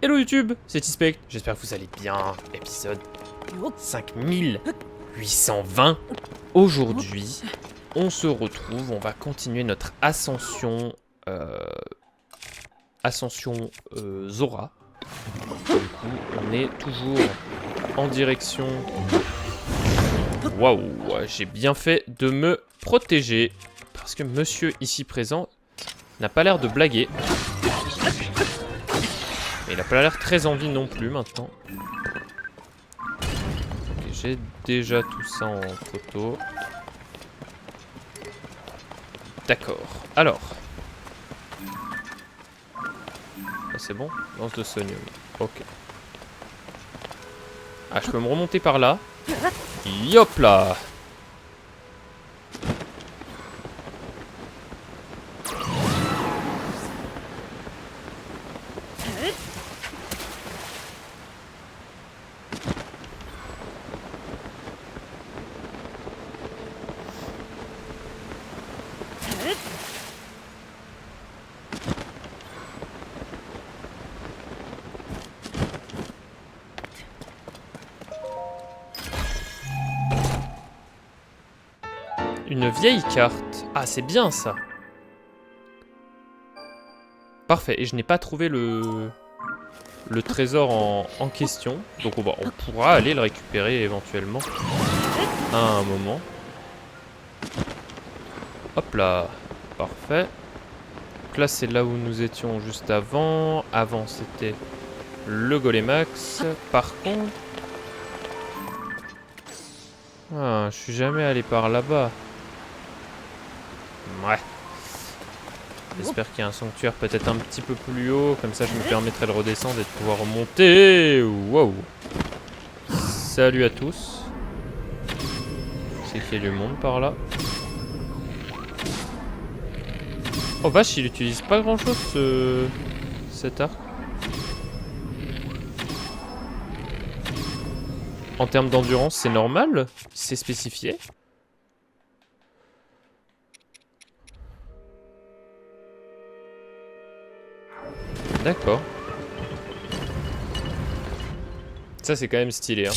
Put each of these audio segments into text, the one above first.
Hello YouTube, c'est T-Spect, j'espère que vous allez bien. Épisode 5820. Aujourd'hui, on se retrouve, on va continuer notre ascension Zora. Du coup, on est toujours en direction... Waouh, j'ai bien fait de me protéger. Parce que monsieur ici présent n'a pas l'air de blaguer. Mais il a pas l'air très envie non plus maintenant. Okay, j'ai déjà tout ça en photo. D'accord. Alors. Ah, c'est bon? Lance de sonium. Ok. Ah, je peux me remonter par là. Yop là! Une vieille carte. Ah, c'est bien ça. Parfait. Et je n'ai pas trouvé le trésor en question. Donc on pourra aller le récupérer éventuellement à un moment. Hop là. Parfait. Donc là, c'est là où nous étions juste avant. Avant, c'était le Golémax. Par contre... Ah, je suis jamais allé par là-bas. Ouais. J'espère qu'il y a un sanctuaire peut-être un petit peu plus haut. Comme ça, je me permettrai de redescendre et de pouvoir remonter. Wow. Salut à tous. C'est qu'il y a du monde par là. Oh vache, il utilise pas grand-chose cet arc. En termes d'endurance, c'est normal? C'est spécifié? D'accord. Ça, c'est quand même stylé, hein.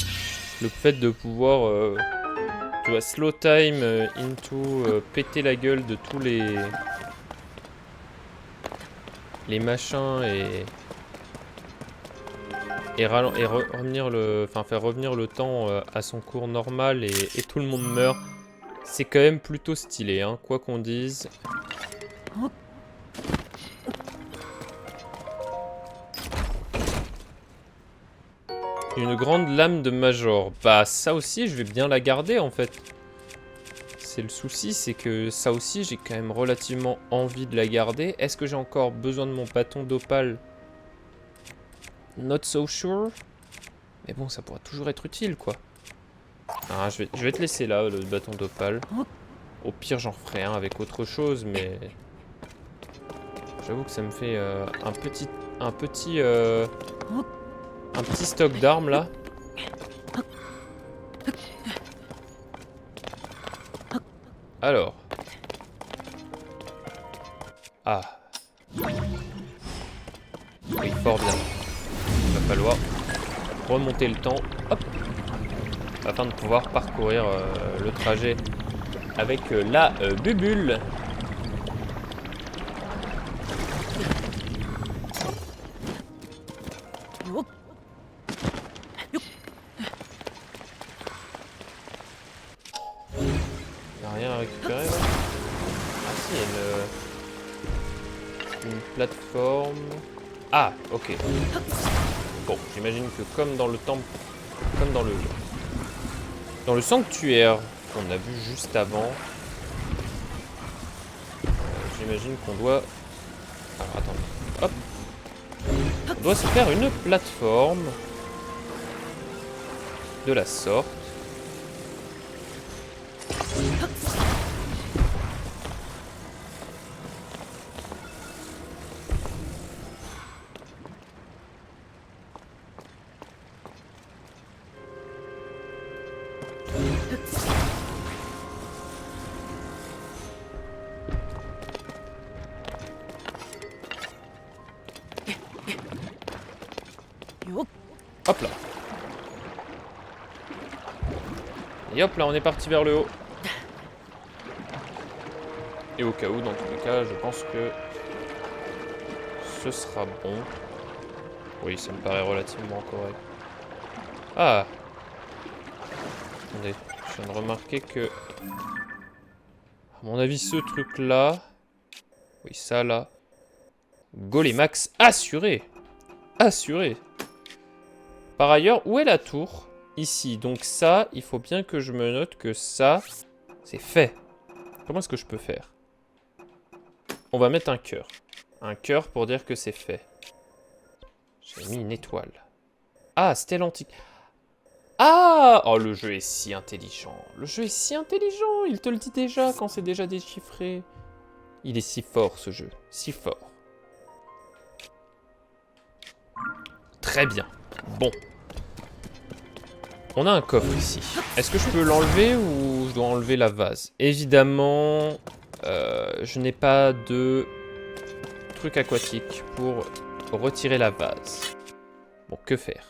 Le fait de pouvoir, tu vois, slow time into péter la gueule de tous les machins revenir faire revenir le temps à son cours normal et tout le monde meurt. C'est quand même plutôt stylé, hein, quoi qu'on dise. Une grande lame de Major. Bah ça aussi je vais bien la garder en fait. C'est le souci, c'est que ça aussi j'ai quand même relativement envie de la garder. Est-ce que j'ai encore besoin de mon bâton d'opale? Not so sure. Mais bon, ça pourra toujours être utile quoi. Ah, je vais te laisser là le bâton d'opale. Au pire j'en ferai un avec autre chose, mais... J'avoue que ça me fait un petit stock d'armes là. Alors. Ah. Oui, fort bien. Il va falloir remonter le temps. Hop. Afin de pouvoir parcourir le trajet avec la bubule. Rien à récupérer là. Ah si, il y a une plateforme. Ah, ok. Bon, j'imagine que comme dans le temple, comme dans le sanctuaire qu'on a vu juste avant, j'imagine qu'on doit... Alors attendez, hop. On doit se faire une plateforme de la sorte. Hop là. Et hop là, on est parti vers le haut. Et au cas où, dans tous les cas, je pense que ce sera bon. Oui, ça me paraît relativement correct. Ah! Attendez, je viens de remarquer que... À mon avis, ce truc-là... Oui, ça, là... Golémax assuré! Assuré! Par ailleurs, où est la tour? Ici. Donc ça, il faut bien que je me note que ça, c'est fait. Comment est-ce que je peux faire? On va mettre un cœur. Un cœur pour dire que c'est fait. J'ai mis une étoile. Ah, stèle antique. Ah! Oh, le jeu est si intelligent. Le jeu est si intelligent. Il te le dit déjà quand c'est déjà déchiffré. Il est si fort, ce jeu. Si fort. Très bien. Bon. On a un coffre ici. Est-ce que je peux l'enlever ou je dois enlever la vase? Évidemment, je n'ai pas de truc aquatique pour retirer la vase. Bon, que faire?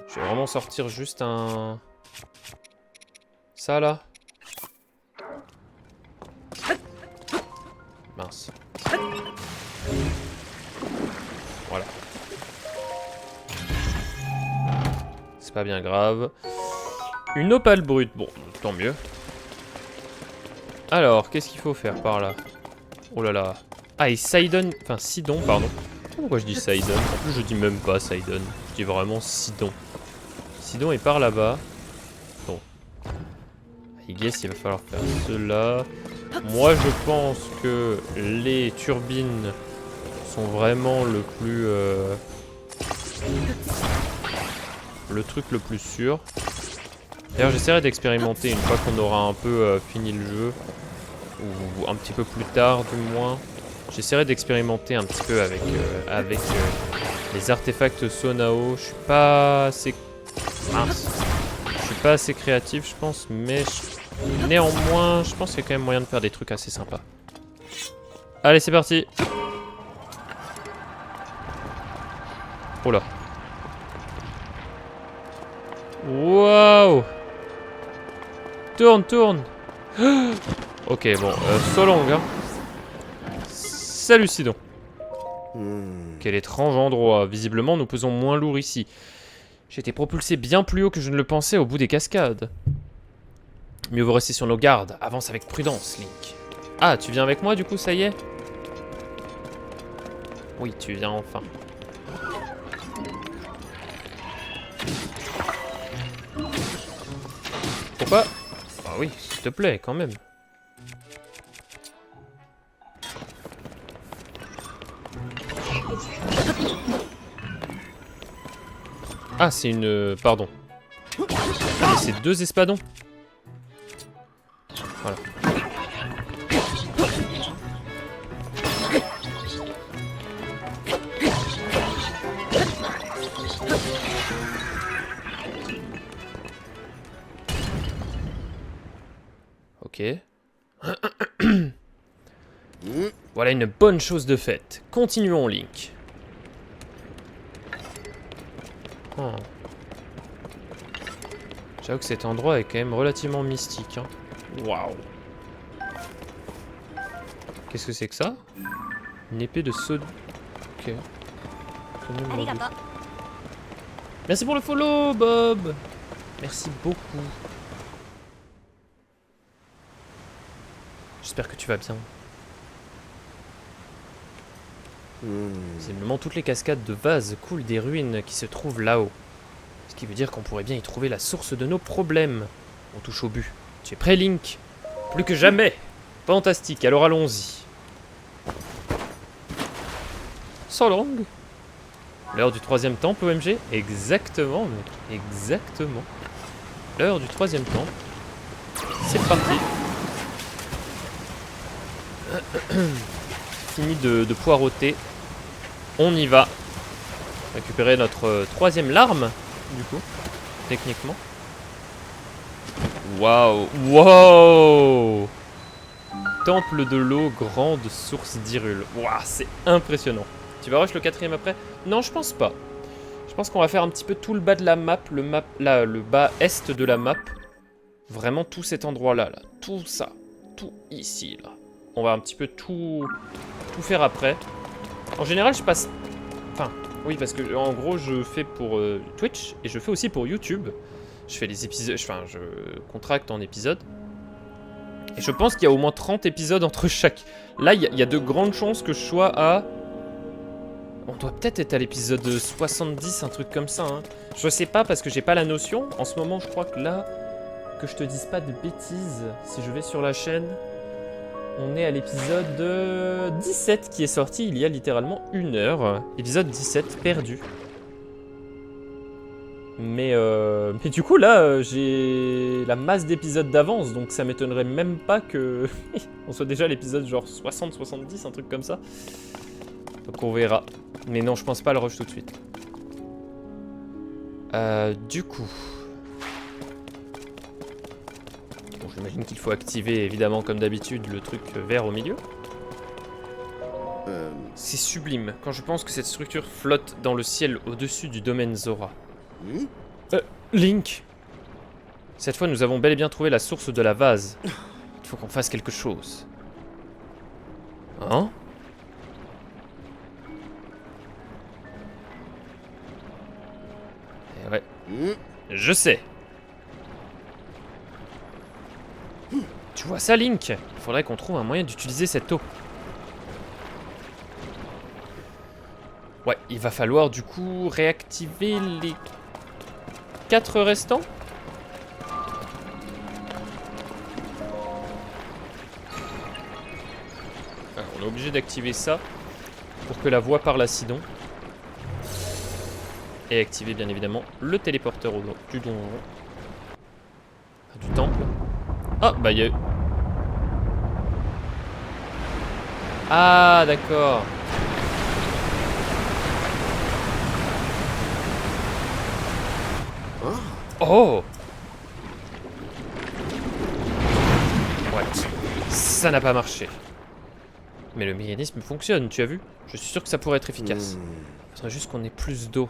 Je vais vraiment sortir juste un... Ça, là. Mince. Voilà. C'est pas bien grave. Une opale brute. Bon, tant mieux. Alors, qu'est-ce qu'il faut faire par là? Oh là là. Ah, et Sidon... Enfin, Sidon, pardon. Pourquoi je dis Sidon? En plus, je dis même pas Sidon. Je dis vraiment Sidon. Sidon est par là-bas. Bon. I guess il va falloir faire cela. Moi, je pense que les turbines sont vraiment le plus... le truc le plus sûr. D'ailleurs, j'essaierai d'expérimenter une fois qu'on aura un peu fini le jeu. Ou un petit peu plus tard, du moins. J'essaierai d'expérimenter un petit peu avec les artefacts Sonao. Je suis pas assez... Mince. Je suis pas assez créatif, je pense, mais néanmoins, je pense qu'il y a quand même moyen de faire des trucs assez sympas. Allez, c'est parti. Oh là. Waouh. Tourne, tourne. Ok, bon, Solong, hein. Salut Sidon. Quel étrange endroit. Visiblement, nous pesons moins lourd ici. J'ai été propulsé bien plus haut que je ne le pensais au bout des cascades. Mieux vaut rester sur nos gardes. Avance avec prudence, Link. Ah, tu viens avec moi du coup, ça y est? Oui, tu viens enfin. Pourquoi? Ah oui, s'il te plaît, quand même. Ah, c'est une... Pardon. Ah, mais c'est deux espadons. Voilà. Ok. Voilà une bonne chose de faite. Continuons, Link. Oh. J'avoue que cet endroit est quand même relativement mystique. Hein. Waouh. Qu'est-ce que c'est que ça? Une épée de saut... Ok. Merci pour le follow, Bob. Merci beaucoup. J'espère que tu vas bien. Visiblement, toutes les cascades de vases coulent des ruines qui se trouvent là-haut. Ce qui veut dire qu'on pourrait bien y trouver la source de nos problèmes. On touche au but. Tu es prêt, Link? Plus que jamais. Fantastique, alors allons-y. So long. L'heure du troisième temple, OMG? Exactement, mec. Exactement. L'heure du troisième temple. C'est parti. Fini de poireauter. On y va. Récupérer notre troisième larme, du coup, techniquement. Waouh, waouh. Temple de l'eau, grande source d'Hyrule. Waouh, c'est impressionnant. Tu vas rush le quatrième après? Non, je pense pas. Je pense qu'on va faire un petit peu tout le bas de la map, le bas est de la map. Vraiment tout cet endroit-là, là. Tout ça. Tout ici, là. On va un petit peu tout faire après. En général, je passe... Enfin, oui, parce que en gros, je fais pour Twitch et je fais aussi pour YouTube. Je fais les épisodes... Enfin, je contracte en épisodes. Et je pense qu'il y a au moins 30 épisodes entre chaque. Là, il y a de grandes chances que je sois à... On doit peut-être être à l'épisode 70, un truc comme ça. Hein. Je sais pas parce que j'ai pas la notion. En ce moment, je crois que là... Que je te dise pas de bêtises, si je vais sur la chaîne, on est à l'épisode 17 qui est sorti il y a littéralement 1 heure. Épisode 17, perdu. Mais du coup là, j'ai la masse d'épisodes d'avance, donc ça m'étonnerait même pas que on soit déjà à l'épisode genre 60-70, un truc comme ça. Donc on verra. Mais non, je pense pas le rush tout de suite. Du coup... Bon, j'imagine qu'il faut activer, évidemment, comme d'habitude, le truc vert au milieu. C'est sublime, quand je pense que cette structure flotte dans le ciel au-dessus du domaine Zora. Link! Cette fois, nous avons bel et bien trouvé la source de la vase. Il faut qu'on fasse quelque chose. Hein? Eh ouais. Je sais. Tu vois ça, Link? Il faudrait qu'on trouve un moyen d'utiliser cette eau. Ouais, il va falloir du coup réactiver les 4 restants. Alors, on est obligé d'activer ça pour que la voie parle à Sidon. Et activer bien évidemment le téléporteur du donjon. Du temple. Ah, bah il y a... Ah, d'accord. Oh! What? Ça n'a pas marché. Mais le mécanisme fonctionne, tu as vu? Je suis sûr que ça pourrait être efficace. Il faudrait juste qu'on ait plus d'eau.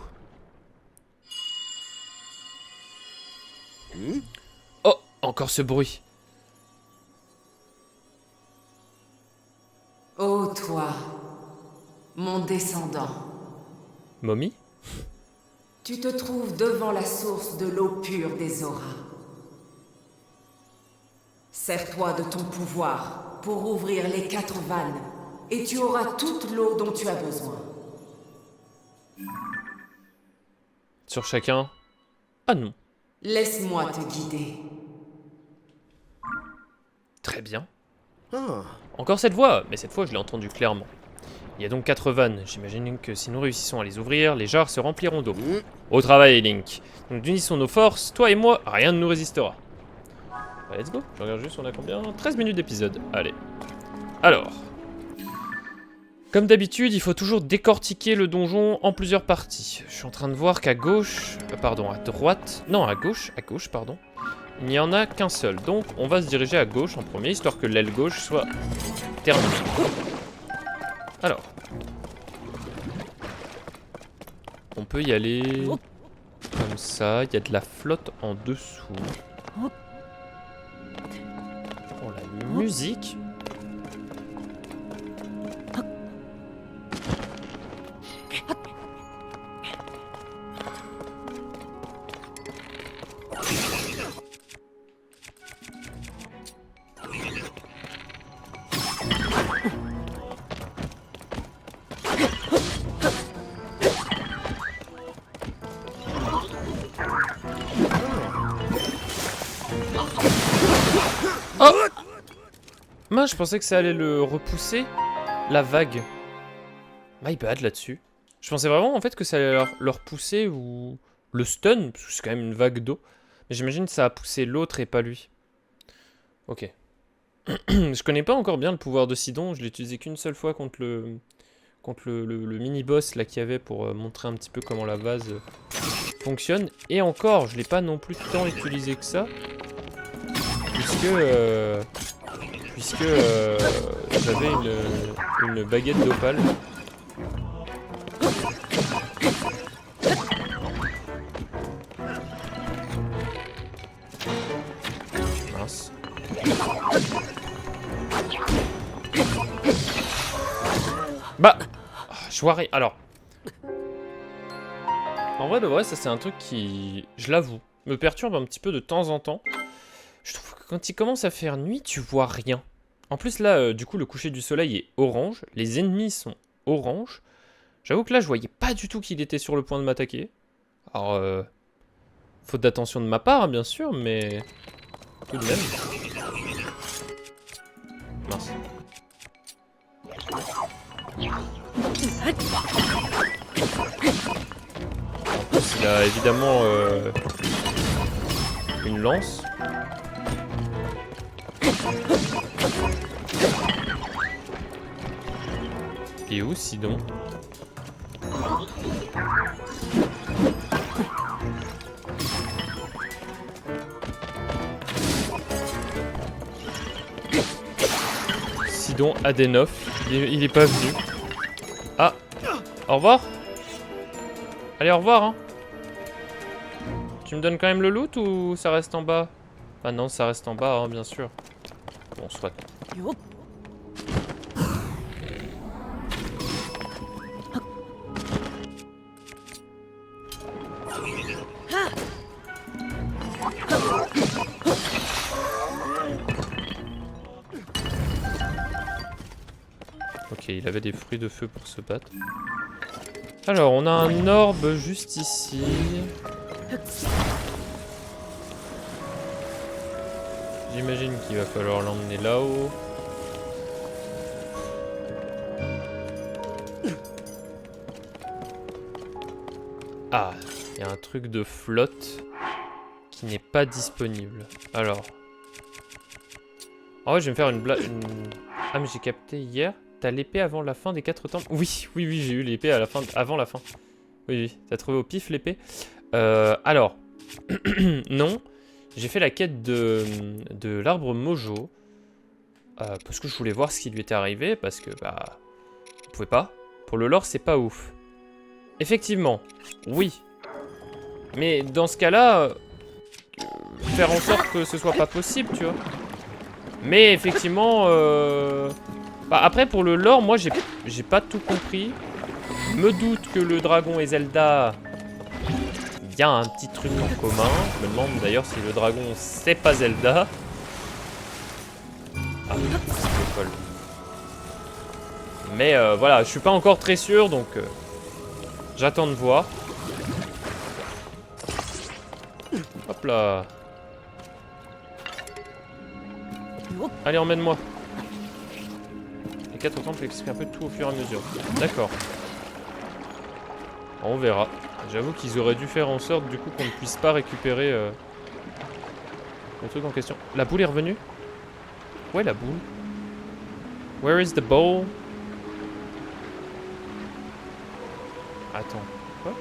Oh! Encore ce bruit. Ô toi, mon descendant. Mommy? Tu te trouves devant la source de l'eau pure des Zora. Sers-toi de ton pouvoir pour ouvrir les 4 vannes, et tu auras toute l'eau dont tu as besoin. Sur chacun? Ah non. Laisse-moi te guider. Très bien. Encore cette voix, mais cette fois je l'ai entendue clairement. Il y a donc 4 vannes. J'imagine que si nous réussissons à les ouvrir, les jarres se rempliront d'eau. Au travail, Link. Donc unissons nos forces, toi et moi, rien ne nous résistera. Bah, let's go. Je regarde juste, on a combien? 13 minutes d'épisode. Allez. Alors. Comme d'habitude, il faut toujours décortiquer le donjon en plusieurs parties. Je suis en train de voir qu'à gauche... pardon, à droite... Non, à gauche, pardon. Il n'y en a qu'un seul. Donc, on va se diriger à gauche en premier, histoire que l'aile gauche soit terminée. Alors. On peut y aller... comme ça. Il y a de la flotte en dessous. Oh, la musique. Oh! Mince, je pensais que ça allait le repousser. La vague. My bad là-dessus. Je pensais vraiment en fait que ça allait le repousser ou le stun, parce que c'est quand même une vague d'eau. Mais j'imagine que ça a poussé l'autre et pas lui. Ok. Je connais pas encore bien le pouvoir de Sidon, je l'ai utilisé qu'une seule fois contre le mini-boss là qu'il y avait pour montrer un petit peu comment la vase fonctionne. Et encore, je l'ai pas non plus tant utilisé que ça. Puisque j'avais une baguette d'opale. vois rien. Alors... En vrai de vrai, ça c'est un truc qui, je l'avoue, me perturbe un petit peu de temps en temps. Je trouve que quand il commence à faire nuit, tu vois rien. En plus là, du coup, le coucher du soleil est orange. Les ennemis sont orange. J'avoue que là, je voyais pas du tout qu'il était sur le point de m'attaquer. Alors, faute d'attention de ma part, hein, bien sûr, mais... Tout de même. Mince. En plus, il a évidemment une lance. Et où, Sidon? Sidon Adenov, il est pas venu. Ah, au revoir. Allez, au revoir, hein. Tu me donnes quand même le loot ou ça reste en bas? Ah non, ça reste en bas, hein, bien sûr. Bon, soit. Ok, il avait des fruits de feu pour se battre. Alors, on a un orbe juste ici. J'imagine qu'il va falloir l'emmener là-haut. Ah, il y a un truc de flotte qui n'est pas disponible. Alors. Ah ouais, je vais me faire une blague. Ah, mais j'ai capté hier. T'as l'épée avant la fin des 4 temples. Oui, oui, oui, j'ai eu l'épée à la fin, avant la fin. Oui, oui, t'as trouvé au pif l'épée. Alors, non, j'ai fait la quête de l'arbre Mojo. Parce que je voulais voir ce qui lui était arrivé, parce que, bah, je pouvais pas. Pour le lore, c'est pas ouf. Effectivement, oui. Mais dans ce cas-là, faire en sorte que ce soit pas possible, tu vois. Mais effectivement, bah après pour le lore, moi j'ai pas tout compris. Je me doute que le dragon et Zelda, il y a un petit truc en commun. Je me demande d'ailleurs si le dragon c'est pas Zelda. Ah, c'est folle. Mais voilà, je suis pas encore très sûr, donc j'attends de voir. Hop là. Allez, emmène-moi. Les 4 temples expliquent un peu tout au fur et à mesure. D'accord. On verra. J'avoue qu'ils auraient dû faire en sorte du coup qu'on ne puisse pas récupérer le truc en question. La boule est revenue? Où est la boule? Where is the bowl? Attends. Quoi?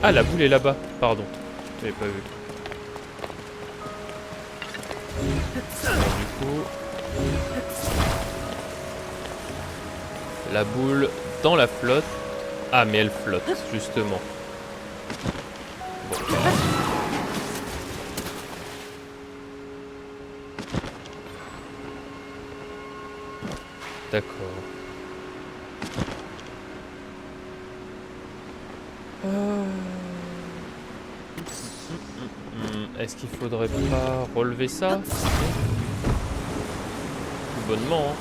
Ah, la boule est là-bas. Pardon. J'avais pas vu. Alors, du coup... La boule dans la flotte. Ah, mais elle flotte, justement. Bon. D'accord. Est-ce qu'il faudrait pas relever ça? Tout bonnement, hein.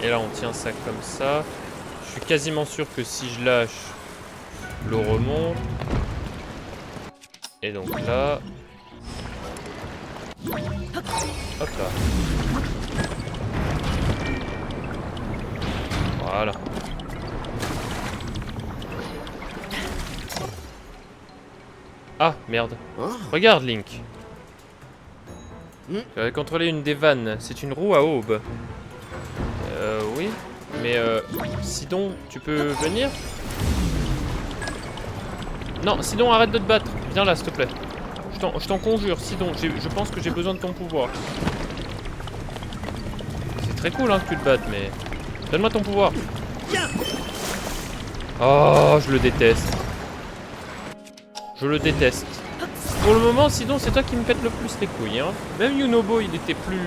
Et là, on tient ça comme ça. Je suis quasiment sûr que si je lâche, l'eau remonte. Et donc là... Hop là. Voilà. Ah, merde. Regarde, Link. Tu avais contrôlé une des vannes. C'est une roue à aube. Oui. Mais, Sidon, tu peux venir? Non, Sidon, arrête de te battre. Viens là, s'il te plaît. Je Je t'en conjure, Sidon, je pense que j'ai besoin de ton pouvoir. C'est très cool hein, que tu te battes, mais... Donne-moi ton pouvoir. Oh, je le déteste. Je le déteste. Pour le moment, Sidon, c'est toi qui me pète le plus les couilles. Hein. Même Yunobo, il était plus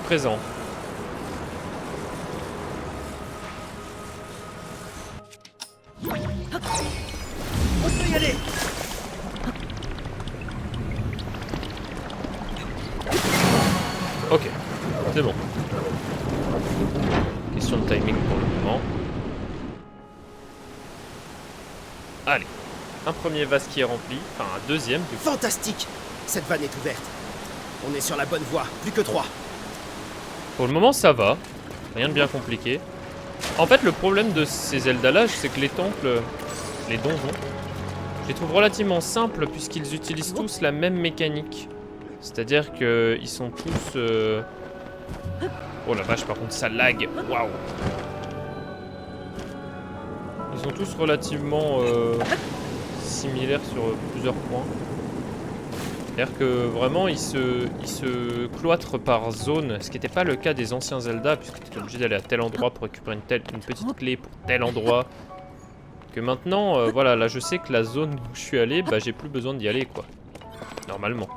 présent. On peut y aller. Ok, c'est bon. Question de timing pour le moment. Allez, un premier vase qui est rempli, enfin un deuxième. Fantastique. Cette vanne est ouverte. On est sur la bonne voie, plus que 3. Pour le moment, ça va. Rien de bien compliqué. En fait, le problème de ces Zelda-là, c'est que les temples, les donjons, je les trouve relativement simples puisqu'ils utilisent tous la même mécanique. C'est-à-dire qu'ils sont tous... Oh la vache, par contre, ça lag. Waouh. Ils sont tous relativement similaires sur plusieurs points. C'est-à-dire que vraiment, ils se cloîtrent par zone, ce qui n'était pas le cas des anciens Zelda, puisque tu étais obligé d'aller à tel endroit pour récupérer une petite clé pour tel endroit. Que maintenant, voilà, là je sais que la zone où je suis allé, bah j'ai plus besoin d'y aller, quoi. Normalement.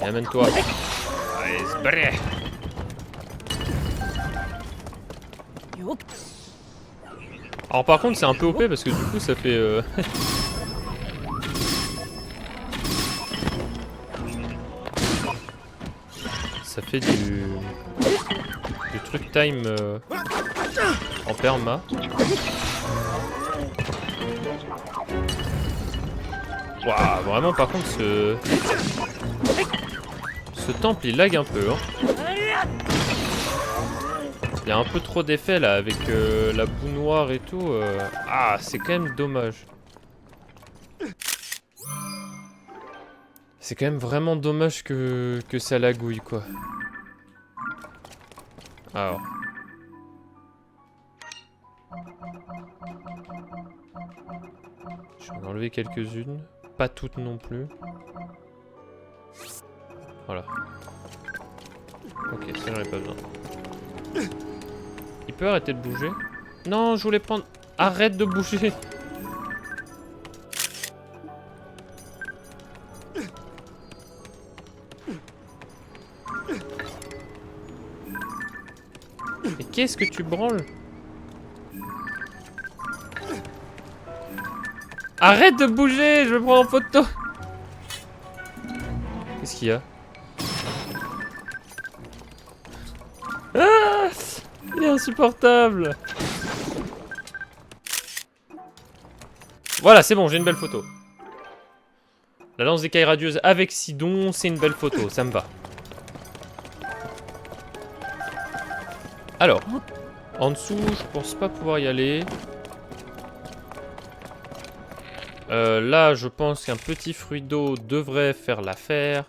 Et amène-toi. Allez, sbrrr. Alors par contre c'est un peu OP parce que du coup ça fait ça fait du truc time en perma. Waouh, vraiment par contre ce temple il lag un peu hein. Il y a un peu trop d'effets là avec la boue noire et tout. Ah, c'est quand même dommage. C'est quand même vraiment dommage que ça lagouille quoi. Alors. Je vais en enlever quelques-unes. Pas toutes non plus. Voilà. Ok, ça j'en ai pas besoin. Il peut arrêter de bouger? Non, je voulais prendre... Arrête de bouger! Mais qu'est-ce que tu branles? Arrête de bouger! Je veux prendre en photo! Qu'est-ce qu'il y a? Ah! Il est insupportable! Voilà, c'est bon, j'ai une belle photo. La lance d'écaille radieuse avec Sidon, c'est une belle photo, ça me va. Alors, en dessous, je pense pas pouvoir y aller. Là, je pense qu'un petit fruit d'eau devrait faire l'affaire.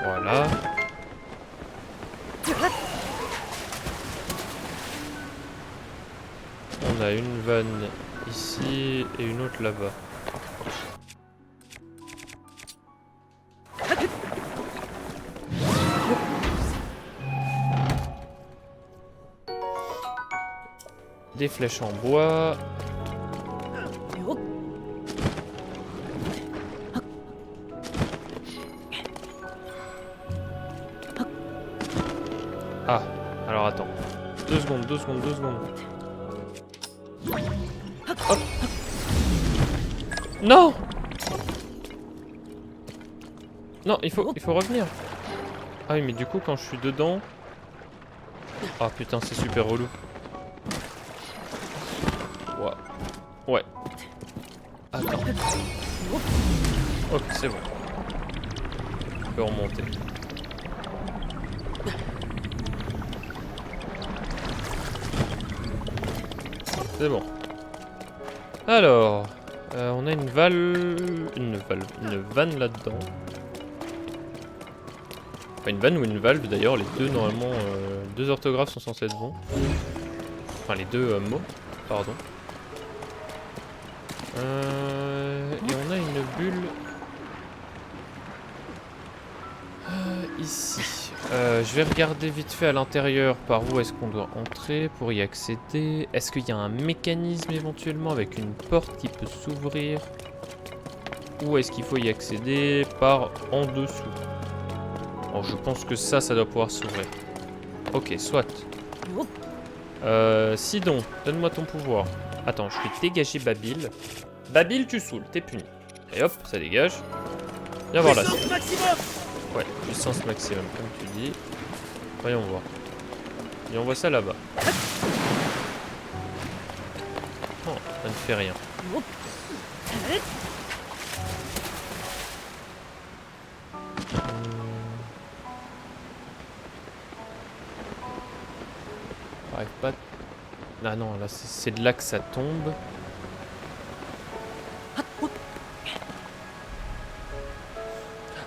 Voilà. On a une vanne ici et une autre là-bas. Des flèches en bois. Ah, alors attends. 2 secondes, 2 secondes, 2 secondes. Hop. Non! Non, il faut revenir. Ah oui, mais du coup, quand je suis dedans... Ah putain, c'est super relou. Ouais. Attends. Ok, c'est bon. On peut remonter. C'est bon. Alors, on a une vanne là-dedans. Enfin, une vanne ou une valve d'ailleurs, les deux normalement, deux orthographes sont censés être bons. Enfin, les deux mots, pardon. Et on a une bulle ici. Je vais regarder vite fait à l'intérieur par où est-ce qu'on doit entrer pour y accéder. Est-ce qu'il y a un mécanisme éventuellement avec une porte qui peut s'ouvrir? Ou est-ce qu'il faut y accéder par en dessous? Bon, je pense que ça doit pouvoir s'ouvrir. Ok, soit. Sidon, donne-moi ton pouvoir. Attends, je vais dégager Babil. Babil, tu saoules, t'es puni. Et hop, ça dégage. Viens voir là. Puissance maximum. Ouais, puissance maximum, comme tu dis. Voyons voir. Et on voit ça là-bas. Oh, ça ne fait rien. J'arrive pas. Ah non, là c'est de là que ça tombe.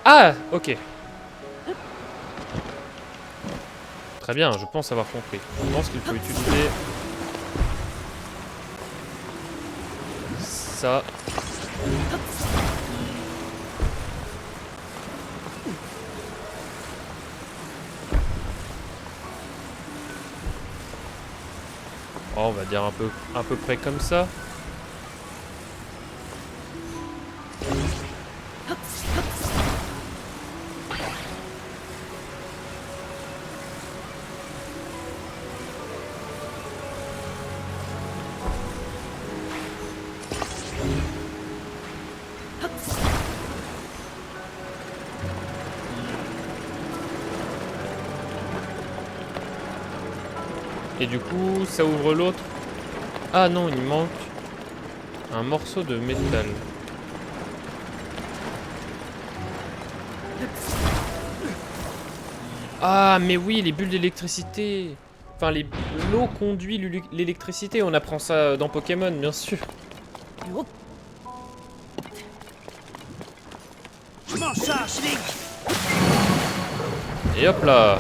Ah, ok. Très bien, je pense avoir compris. Je pense qu'il faut utiliser ça. Oh, on va dire à peu près comme ça. Et du coup, ça ouvre l'autre. Ah non, il manque un morceau de métal. Ah, mais oui, les bulles d'électricité. Enfin, l'eau conduit l'électricité. On apprend ça dans Pokémon, bien sûr. Je m'en charge, Link. Et hop là.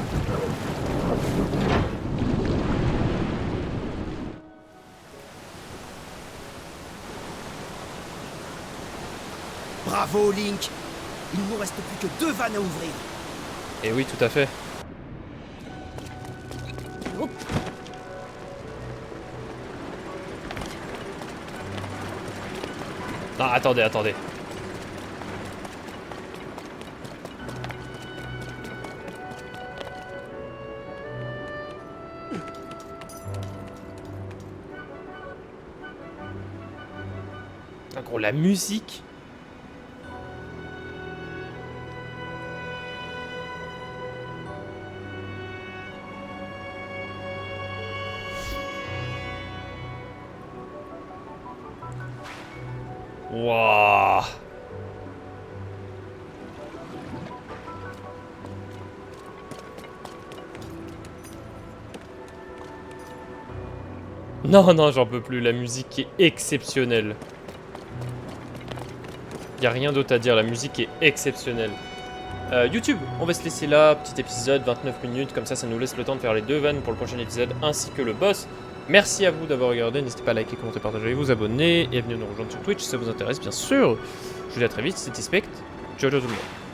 Bravo, Link. Il ne nous reste plus que 2 vannes à ouvrir. Et oui, tout à fait. Ah, attendez. En gros, la musique. Waouh. Non, j'en peux plus. La musique est exceptionnelle. Y a rien d'autre à dire. La musique est exceptionnelle. YouTube, on va se laisser là. Petit épisode, 29 minutes. Comme ça nous laisse le temps de faire les 2 vannes pour le prochain épisode, ainsi que le boss. Merci à vous d'avoir regardé. N'hésitez pas à liker, commenter, partager, vous abonner. Et à venir nous rejoindre sur Twitch si ça vous intéresse, bien sûr. Je vous dis à très vite. C'était Spect. Ciao tout le monde.